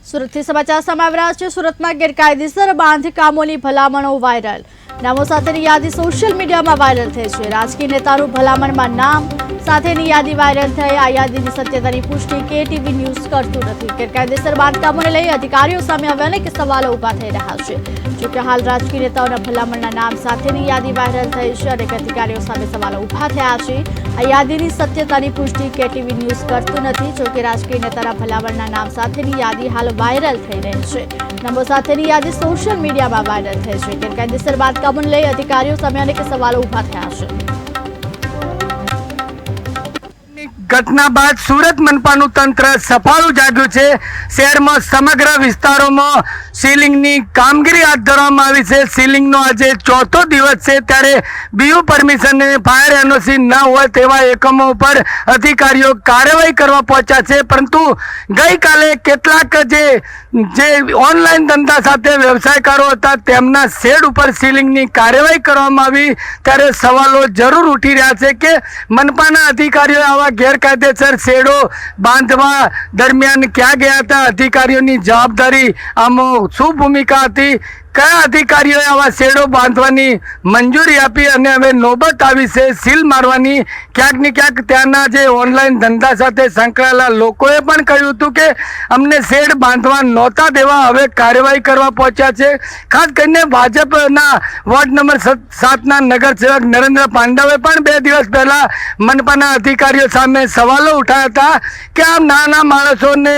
સુરતથી સમાચાર સામે આવી રહ્યા છે। સુરતમાં ગેરકાયદેસર બાંધકામોની ભલામણો વાયરલ। નામો સાથેની યાદી સોશિયલ મીડિયામાં વાયરલ થઈ છે। રાજકીય નેતાનું ભલામણમાં નામ સાથેની યાદી વાયરલ થઈ। આ યાદીની સત્યતાની પુષ્ટિ કેટીવી ન્યૂઝ કરતું નથી। ગેરકાયદેસર બાંધકામોને લઈ અધિકારીઓ સામે હવે અનેક સવાલો ઊભા થઈ રહ્યા છે। જોકે હાલ રાજકીય નેતાઓના ભલામણના નામ સાથેની યાદી વાયરલ થઈ છે। અનેક અધિકારીઓ સામે સવાલો ઊભા થયા છે। આ યાદીની સત્યતાની પુષ્ટિ કેટીવી ન્યૂઝ કરતું નથી। જોકે રાજકીય નેતાના ભલામણના નામ સાથેની યાદી હાલ વાયરલ થઈ રહી છે। નામો સાથેની યાદી સોશિયલ મીડિયામાં વાયરલ થઈ છે। ગેરકાયદેસર બાંધકામોને લઈ અધિકારીઓ સામે અનેક સવાલો ઊભા થયા છે। घटना बाद सूरत मनपाનું તંત્ર સફાળું જાગ્યું છે। શહેરમાં સમગ્ર વિસ્તારોમાં સીલિંગની કામગીરી હાથ ધરવામાં આવી છે। સીલિંગનો આજે ચોથો દિવસ છે, ત્યારે બીયુ પરમિશન અને ફાયર એનઓસી ન હોય તેવા એકમો ઉપર અધિકારીઓ કાર્યવાહી કરવા પહોંચ્યા છે। પરંતુ ગઈકાલે કેટલાક જે ઓનલાઈન ધંધા સાથે વ્યવસાયકારો હતા તેમના શેડ ઉપર સીલિંગની કાર્યવાહી કરવામાં આવી, ત્યારે સવાલો જરૂર ઉઠી રહ્યા છે કે મનપાના અધિકારીઓ આવા ગેરકાયદેસર શેડો બાંધવા દરમિયાન ક્યાં ગયા હતા? અધિકારીઓની જવાબદારી આમાં શું ભૂમિકા હતી? કયા અધિકારીઓએ આવા શેડો બાંધવાની મંજૂરી આપી અને હવે નોબત આવી છે સીલ મારવાની? ક્યાંક ને ક્યાંક ત્યાંના જે ઓનલાઈન ધંધા સાથે સંકળાયેલા લોકોએ પણ કહ્યું હતું કે અમને શેડ બાંધવા નહોતા દેવા, હવે કાર્યવાહી કરવા પહોંચ્યા છે। ખાસ કરીને ભાજપના વોર્ડ નંબર 7ના નગરસેવક નરેન્દ્ર પાંડવે પણ 2 દિવસ પહેલા મનપાના અધિકારીઓ સામે સવાલો ઉઠાવ્યા હતા કે આમ નાના માણસોને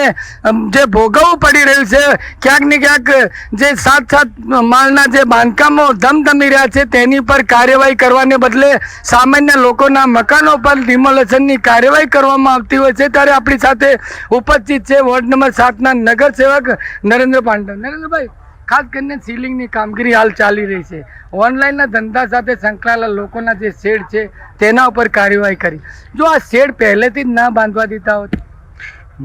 જે ભોગવવું પડી રહ્યું છે, ક્યાંક ને ક્યાંક જે 7 માળના જે બાંધકામો ધમધમી રહ્યા છે તેની પર કાર્યવાહી કરવાને બદલે સામાન્ય લોકોના મકાનો પર ડિમોલેશનની કાર્યવાહી કરવામાં આવતી હોય છે। ત્યારે આપણી સાથે ઉપસ્થિત છે વોર્ડ નંબર 7ના નગરસેવક નરેન્દ્ર પાંડવ। નરેન્દ્રભાઈ, ખાસ કરીને સીલિંગની કામગીરી હાલ ચાલી રહી છે, ઓનલાઈનના ધંધા સાથે સંકળાયેલા લોકોના જે શેડ છે તેના ઉપર કાર્યવાહી કરી, જો આ શેડ પહેલેથી જ ના બાંધવા દીધા હોત?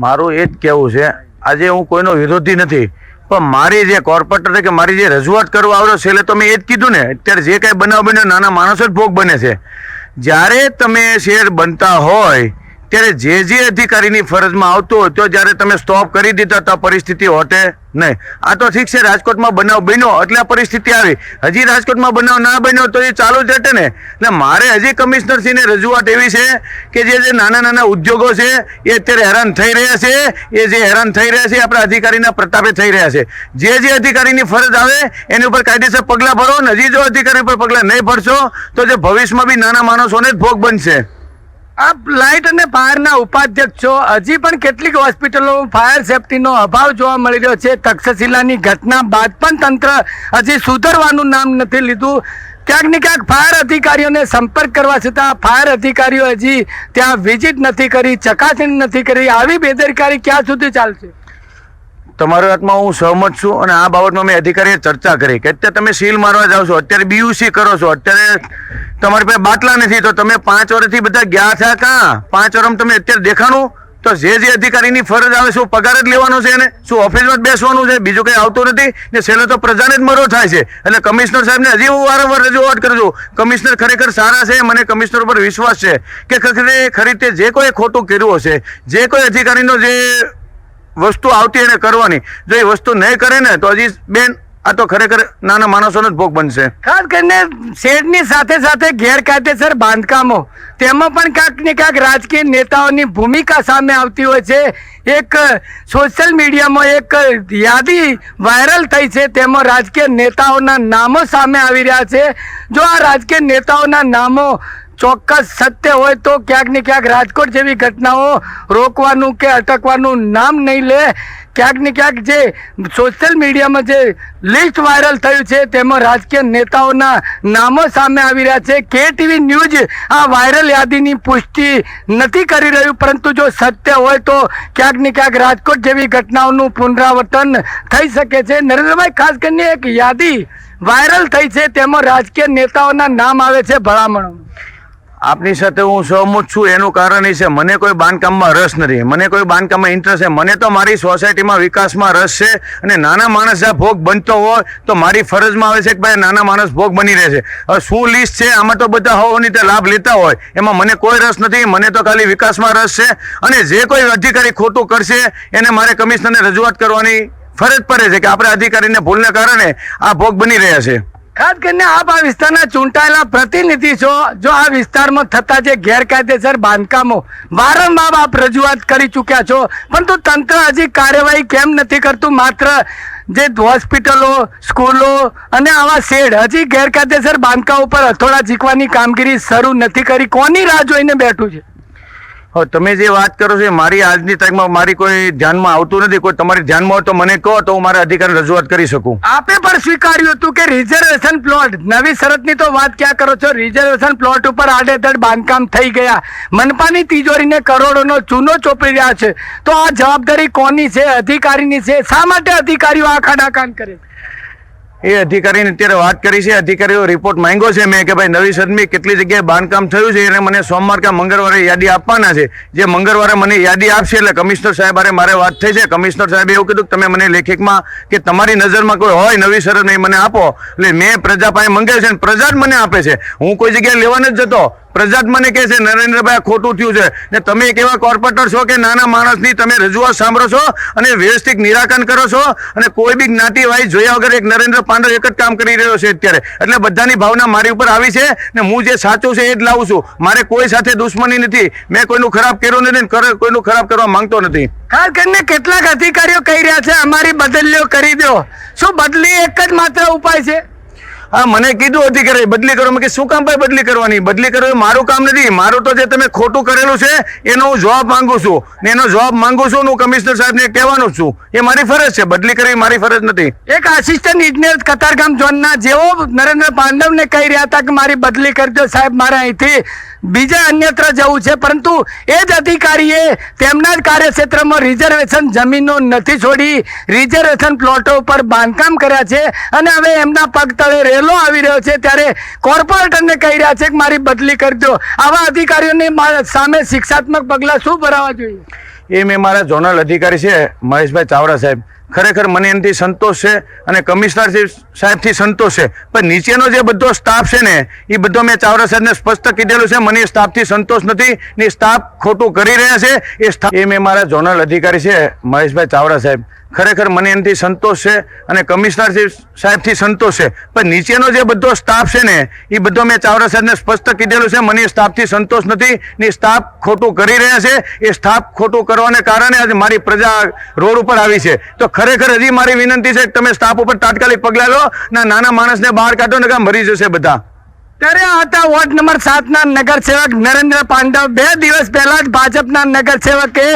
મારું એ જ કહેવું છે, આજે હું કોઈનો વિરોધી નથી, પણ મારી જે કોર્પોરેટર કે મારી જે રજૂઆત કરવા આવ્યો છે એટલે તો મેં એ જ કીધું ને, અત્યારે જે કાંઈ બનાવ બન્યો નાના માણસો જ ભોગ બને છે। જ્યારે તમે શેર બનતા હોય ત્યારે જે અધિકારીની ફરજમાં આવતું હોય તો જ્યારે તમે સ્ટોપ કરી દીધા તો પરિસ્થિતિ હોતે નહીં। આ તો ઠીક છે, રાજકોટમાં બનાવ બન્યો એટલે આ પરિસ્થિતિ આવી, હજી રાજકોટમાં બનાવ ના બન્યો તો એ ચાલુ જ હટે ને। એટલે મારે હજી કમિશનરશ્રીને રજૂઆત એવી છે કે જે નાના ઉદ્યોગો છે એ અત્યારે હેરાન થઈ રહ્યા છે, એ જે હેરાન થઈ રહ્યા છે એ આપણા અધિકારીના પ્રતાપે થઈ રહ્યા છે। જે અધિકારીની ફરજ આવે એની ઉપર કાયદેસર પગલાં ભરો ને, હજી જો અધિકારી પર પગલાં નહીં ભરશો તો જે ભવિષ્યમાં બી નાના માણસોને જ ભોગ બનશે। આપ લાઇટ અને ફાયરના ઉપાધ્યક્ષ છો, હજી પણ કેટલીક હોસ્પિટલો ફાયર સેફટીનો અભાવ જોવા મળી રહ્યો છે। તક્ષશિલાની ઘટના બાદ પણ તંત્ર હજી સુધરવાનું નામ નથી લીધું। ક્યાંક ને ક્યાંક ફાયર અધિકારીઓને સંપર્ક કરવા છતાં ફાયર અધિકારીઓ હજી ત્યાં વિઝિટ નથી કરી, ચકાસણી નથી કરી। આવી બેદરકારી ક્યાં સુધી ચાલશે? તમારી વાતમાં હું સહમત છું અને આ બાબતમાં મેં અધિકારીએ ચર્ચા કરી કે અત્યારે તમે સીલ મારવા જાઓ છો, અત્યારે બીયુસી કરો છો, અત્યારે તમારી પાસે બાટલા નથી તો તમે 5 વર્ષથી બધા ગયા થયા કાં? 5 વર્ષમાં તમે અત્યારે દેખાણું તો જે અધિકારીની ફરજ આવે શું પગાર જ લેવાનો છે એને? શું ઓફિસમાં જ બેસવાનું છે? બીજું કંઈ આવતું નથી ને છેલ્લે તો પ્રજાને જ મરો થાય છે। એટલે કમિશનર સાહેબને હજી હું વારંવાર રજૂઆત કરું છું, કમિશનર ખરેખર સારા છે, મને કમિશનર પર વિશ્વાસ છે કે ખરી રીતે જે કોઈ ખોટું કર્યું હશે, જે કોઈ અધિકારીનો જે વસ્તુ આવતી એને કરવાની, જો એ વસ્તુ નહીં કરે ને તો હજી બેન આ તો ખરેખર નાના માણસોનો જ ભોગ બનશે। ખાસ કરીને શેડની સાથે સાથે ગેરકાયદેસર બાંધકામો, તેમાં પણ ક્યાંક ને ક્યાંક રાજકીય નેતાઓની ભૂમિકા સામે આવતી હોય છે। એક સોશિયલ મીડિયામાં એક યાદી વાયરલ થઈ છે, તેમાં રાજકીય નેતાઓના નામો સામે આવી રહ્યા છે। જો આ રાજકીય નેતાઓના નામો ચોક્કસ સત્ય હોય તો ક્યાંક ને ક્યાંક રાજકોટ જેવી ઘટનાઓ રોકવાનું કે અટકવાનું નામ નહીં લે। ક્યાંક ને ક્યાંક જે સોશિયલ મીડિયામાં જે લિસ્ટ વાયરલ થયું છે તેમાં રાજકીય નેતાઓના નામો સામે આવી રહ્યા છે। કેટીવી ન્યૂઝ આ વાયરલ યાદીની પુષ્ટિ નથી કરી રહ્યું, પરંતુ જો સત્ય હોય તો ક્યાંક ને ક્યાંક રાજકોટ જેવી ઘટનાઓનું પુનરાવર્તન થઈ શકે છે। નરેન્દ્રભાઈ, ખાસ કરીને એક યાદી વાયરલ થઈ છે તેમાં રાજકીય નેતાઓના નામ આવે છે ભલામણો। આપની સાથે હું સહમત છું. એનું કારણ એ છે મને કોઈ બાંધકામમાં રસ નથી, મને કોઈ બાંધકામમાં ઇન્ટરેસ્ટ છે. મને તો મારી સોસાયટીમાં વિકાસમાં રસ છે અને નાના માણસ જ્યાં ભોગ બનતો હોય તો મારી ફરજમાં આવે છે કે ભાઈ નાના માણસ ભોગ બની રહે છે. હવે શું લિસ્ટ છે આમાં તો બધા હોવાની તે લાભ લેતા હોય, એમાં મને કોઈ રસ નથી. મને તો ખાલી વિકાસમાં રસ છે અને જે કોઈ અધિકારી ખોટું કરશે એને મારે કમિશનરને રજૂઆત કરવાની ફરજ પડે છે કે આપણે અધિકારીને ભૂલને કારણે આ ભોગ બની રહ્યા છે. ખાસ કરીને આપ આ વિસ્તારના ચૂંટાયેલા પ્રતિનિધિ છો, જો આ વિસ્તારમાં થતા જે ગેરકાયદેસર બાંધકામો વારંવાર આપ રજૂઆત કરી ચૂક્યા છો, પરંતુ તંત્ર હજી કાર્યવાહી કેમ નથી કરતું? માત્ર જે હોસ્પિટલો, સ્કૂલો અને આવા શેડ હજી ગેરકાયદેસર બાંધકામ ઉપર હથોડા ઝીકવાની કામગીરી શરૂ નથી કરી. કોની રાહ જોઈને બેઠું છે? હવે તમે જે વાત કરો છો એ મારી આજની તારીખમાં મારી કોઈ ધ્યાનમાં આવતું નથી. કોઈ તમારી ધ્યાનમાં હોય તો મને કહો તો હું મારા અધિકારીને રજૂઆત કરી શકું. આપે પણ સ્વીકાર્યું હતું કે રિઝર્વેશન પ્લોટ, નવી શરતની તો વાત ક્યાં કરો છો, રિઝર્વેશન પ્લોટ ઉપર આડેધડ બાંધકામ થઈ ગયા, મનપાની તિજોરીને કરોડોનો ચૂનો ચોપડી રહ્યા છે. તો આ જવાબદારી કોની છે? અધિકારીની છે. શા માટે અધિકારીઓ આ ખાડાકાન કરે? એ અધિકારીને અત્યારે વાત કરી છે. અધિકારીઓ રિપોર્ટ માંગ્યો છે મેં કે ભાઈ નવી સદમી કેટલી જગ્યાએ બાંધકામ થયું છે એને મને સોમવાર કે મંગળવારે યાદી આપવાના છે. જે મંગળવારે મને યાદી આપશે એટલે કમિશનર સાહેબ હારે મારે વાત થઈ છે. કમિશનર સાહેબે એવું કીધું કે તમે મને લેખિતમાં કે તમારી નજરમાં કોઈ હોય નવી શરત નહીં મને આપો. એટલે મેં પ્રજા પાસે મંગાવ્યું છે અને પ્રજા જ મને આપે છે. હું કોઈ જગ્યાએ લેવા નથી જતો. પ્રજા જ મને કહે છે નરેન્દ્રભાઈ આ ખોટું થયું છે. ને તમે એક એવા કોર્પોરેટર છો કે નાના માણસની તમે રજૂઆત સાંભળો છો અને વ્યવસ્થિત નિરાકરણ કરો છો અને કોઈ બી જ્ઞાતિ વાઇઝ જોયા વગર એક નરેન્દ્ર પાંડવ એક જ કામ કરી રહ્યો છે અત્યારે. એટલે બધાની ભાવના મારી ઉપર આવી છે ને હું જે સાચું છે એ જ લાવું છું. મારે કોઈ સાથે દુશ્મની નથી. મેં કોઈનું ખરાબ કર્યું નથી ને કોઈનું ખરાબ કરવા માંગતો નથી. ખાસ કરીને કેટલાક અધિકારીઓ કહી રહ્યા છે અમારી બદલીઓ કરી દો. શું બદલી એક જ માત્ર ઉપાય છે? હા, મને કીધું અધિકારી બદલી કરો. મેં કે શું કામ ભાઈ બદલી કરવાની? બદલી કરો એ મારું કામ નથી. મારું તો જે તમે ખોટું કરેલું છે એનો હું જવાબ માંગુ છું ને એનો જવાબ માંગુ છું. હું કમિશનર સાહેબને કહેવાનો જ છું. એ મારી ફરજ છે. બદલી કરવી મારી ફરજ નથી. એક આસિસ્ટન્ટ ઇજનેર કતારગામ ઝોનના જેઓ નરેન્દ્ર પાંડવને કહી રહ્યા હતા કે મારી બદલી કરી દો સાહેબ, મારે અહીંથી બીજા અન્યત્ર જવું છે, પરંતુ એ જ અધિકારીએ તેમના જ કાર્યક્ષેત્રમાં રિઝર્વેશન જમીનો નથી છોડી, રિઝર્વેશન પ્લોટો ઉપર બાંધકામ કર્યા છે અને હવે એમના પગ તળે રેલો આવી રહ્યો છે. ત્યારે કોર્પોરેટરને કહી રહ્યા છે કે મારી બદલી કરી દો. આવા અધિકારીઓની સામે શિક્ષાત્મક પગલાં શું ભરાવા જોઈએ? એ મેં મારા ઝોનલ અધિકારી છે મહેશભાઈ ચાવડા સાહેબ, ખરેખર મને એનાથી સંતોષ છે અને કમિશનર સાહેબથી સંતોષ છે. પણ નીચેનો જે બધો સ્ટાફ છે ને એ બધો મેં ચાવડા સાહેબને સ્પષ્ટ કીધેલું છે. મને એ સ્ટાફથી સંતોષ નથી ને સ્ટાફ ખોટું કરી રહ્યા છે. એ મેં મારા ઝોનલ અધિકારી છે મહેશભાઈ ચાવડા સાહેબ, ખરેખર મને એનાથી સંતોષ છે અને કમિશનર સાહેબથી સંતોષ છે. પણ નીચેનો જે બધો સ્ટાફ છે ને એ બધો મેં ચાવડા સાહેબને સ્પષ્ટ કીધેલું છે. મને એ સ્ટાફથી સંતોષ નથી ને સ્ટાફ ખોટું કરી રહ્યા છે. એ સ્ટાફ ખોટું કરવાને કારણે આજે મારી પ્રજા રોડ ઉપર આવી છે. તો ખરેખર હજી મારી વિનંતી છે કે તમે સ્ટાફ ઉપર તાત્કાલિક પગલાં લો ને નાના માણસને બહાર કાઢો ને કાં મરી જશે બધા. ત્યારે આ હતા વોર્ડ નંબર 7ના નગરસેવક નરેન્દ્ર પાંડવ. 2 દિવસ પહેલા જ ભાજપના નગરસેવકે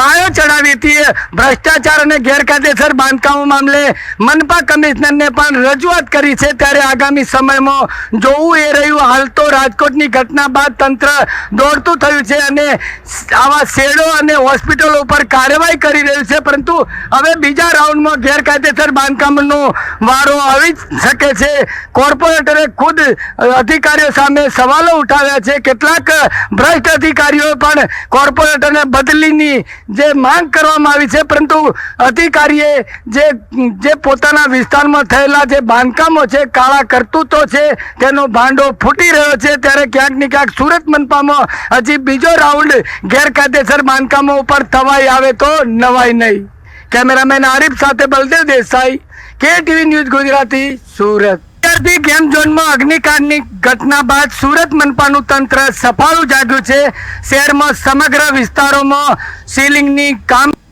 બાયો ચડાવી હતી. ભ્રષ્ટાચાર અને ગેરકાયદેસર બાંધકામો મામલે મનપા કમિશનરને પણ રજૂઆત કરી છે. ત્યારે આગામી સમયમાં જોવું એ રહ્યું. હાલ તો રાજકોટની ઘટના બાદ તંત્ર દોડતું થયું છે અને આવા શેડો અને હોસ્પિટલો ઉપર કાર્યવાહી કરી રહ્યું છે, પરંતુ હવે બીજા રાઉન્ડમાં ગેરકાયદેસર બાંધકામનો વારો આવી શકે છે. કોર્પોરેટરે ખુદ અધિકારીઓ સામે સવાલો ઉઠાવ્યા છે. કેટલાક ભ્રષ્ટ અધિકારીઓ પણ કોર્પોરેટરને બદલીની જે માંગ કરવામાં આવી છે, પરંતુ અધિકારીએ જે પોતાના વિસ્તારમાં થયેલા જે બાંધકામો છે, કાળા કરતૂતો છે, તેનો ભાંડો ફૂટી રહ્યો છે. ત્યારે ક્યાંક ને ક્યાંક સુરત મનપામાં હજી બીજો રાઉન્ડ ગેરકાયદેસર બાંધકામો ઉપર થવાઈ આવે તો નવાઈ નહીં. કેમેરામેન આરિફ સાથે Baldev Desai, KTV news Gujarati, Surat. Game ઝોનમાં અગ્નિકાંડની ઘટના બાદ સુરત મનપાનું તંત્ર સફાળું જાગ્યું છે. શહેરમાં સમગ્ર વિસ્તારોમાં સીલિંગની કામ